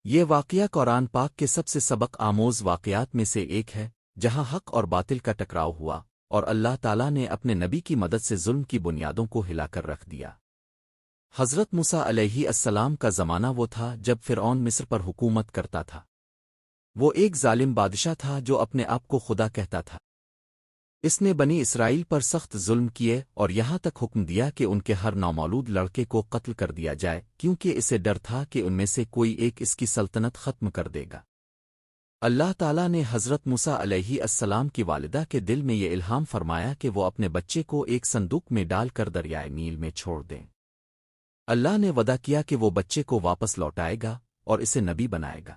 یہ واقعہ قرآن پاک کے سب سے سبق آموز واقعات میں سے ایک ہے جہاں حق اور باطل کا ٹکراؤ ہوا اور اللہ تعالیٰ نے اپنے نبی کی مدد سے ظلم کی بنیادوں کو ہلا کر رکھ دیا۔ حضرت موسیٰ علیہ السلام کا زمانہ وہ تھا جب فرعون مصر پر حکومت کرتا تھا۔ وہ ایک ظالم بادشاہ تھا جو اپنے آپ کو خدا کہتا تھا۔ اس نے بنی اسرائیل پر سخت ظلم کیے اور یہاں تک حکم دیا کہ ان کے ہر نومولود لڑکے کو قتل کر دیا جائے کیونکہ اسے ڈر تھا کہ ان میں سے کوئی ایک اس کی سلطنت ختم کر دے گا۔ اللہ تعالیٰ نے حضرت موسیٰ علیہ السلام کی والدہ کے دل میں یہ الہام فرمایا کہ وہ اپنے بچے کو ایک صندوق میں ڈال کر دریائے نیل میں چھوڑ دیں۔ اللہ نے وعدہ کیا کہ وہ بچے کو واپس لوٹائے گا اور اسے نبی بنائے گا۔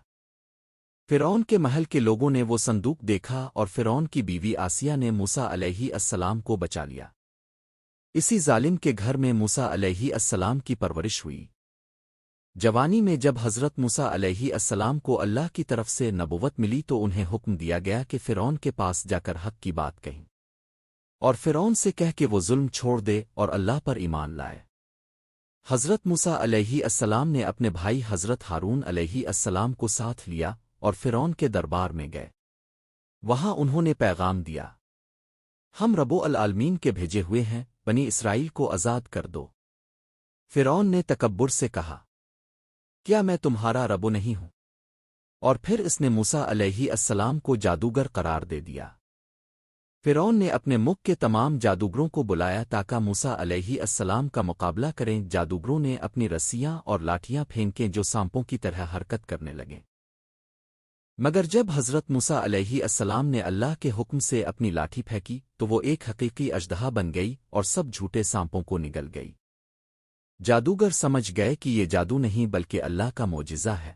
فرعون کے محل کے لوگوں نے وہ صندوق دیکھا اور فرعون کی بیوی آسیہ نے موسیٰ علیہ السلام کو بچا لیا۔ اسی ظالم کے گھر میں موسیٰ علیہ السلام کی پرورش ہوئی۔ جوانی میں جب حضرت موسیٰ علیہ السلام کو اللہ کی طرف سے نبوت ملی تو انہیں حکم دیا گیا کہ فرعون کے پاس جا کر حق کی بات کہیں اور فرعون سے کہہ کہ وہ ظلم چھوڑ دے اور اللہ پر ایمان لائے۔ حضرت موسیٰ علیہ السلام نے اپنے بھائی حضرت ہارون علیہ السلام کو ساتھ لیا اور فرعون کے دربار میں گئے۔ وہاں انہوں نے پیغام دیا، ہم رب العالمین کے بھیجے ہوئے ہیں، بنی اسرائیل کو آزاد کر دو۔ فرعون نے تکبر سے کہا، کیا میں تمہارا رب نہیں ہوں؟ اور پھر اس نے موسیٰ علیہ السلام کو جادوگر قرار دے دیا۔ فرعون نے اپنے ملک کے تمام جادوگروں کو بلایا تاکہ موسیٰ علیہ السلام کا مقابلہ کریں۔ جادوگروں نے اپنی رسیاں اور لاٹھیاں پھینکیں جو سانپوں کی طرح حرکت کرنے لگیں، مگر جب حضرت موسیٰ علیہ السلام نے اللہ کے حکم سے اپنی لاٹھی پھینکی تو وہ ایک حقیقی اژدہا بن گئی اور سب جھوٹے سانپوں کو نگل گئی۔ جادوگر سمجھ گئے کہ یہ جادو نہیں بلکہ اللہ کا معجزہ ہے۔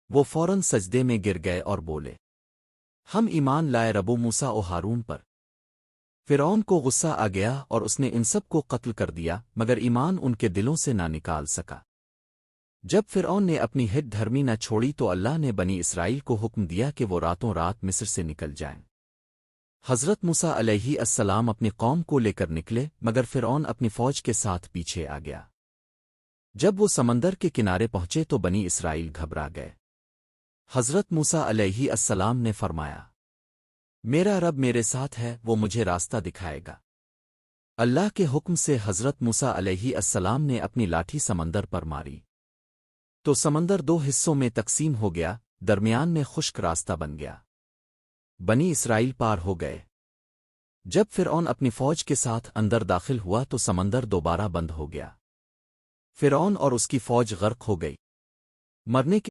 وہ فوراً سجدے میں گر گئے اور بولے، ہم ایمان لائے رب موسیٰ و ہارون پر۔ فرعون کو غصہ آ گیا اور اس نے ان سب کو قتل کر دیا مگر ایمان ان کے دلوں سے نہ نکال سکا۔ جب فرعون نے اپنی ہٹ دھرمی نہ چھوڑی تو اللہ نے بنی اسرائیل کو حکم دیا کہ وہ راتوں رات مصر سے نکل جائیں۔ حضرت موسیٰ علیہ السلام اپنی قوم کو لے کر نکلے مگر فرعون اپنی فوج کے ساتھ پیچھے آ گیا۔ جب وہ سمندر کے کنارے پہنچے تو بنی اسرائیل گھبرا گئے۔ حضرت موسیٰ علیہ السلام نے فرمایا، میرا رب میرے ساتھ ہے، وہ مجھے راستہ دکھائے گا۔ اللہ کے حکم سے حضرت موسیٰ علیہ السلام نے اپنی لاٹھی سمندر پر ماری تو سمندر دو حصوں میں تقسیم ہو گیا، درمیان میں خشک راستہ بن گیا۔ بنی اسرائیل پار ہو گئے۔ جب فرعون اپنی فوج کے ساتھ اندر داخل ہوا تو سمندر دوبارہ بند ہو گیا۔ فرعون اور اس کی فوج غرق ہو گئی۔ مرنے کے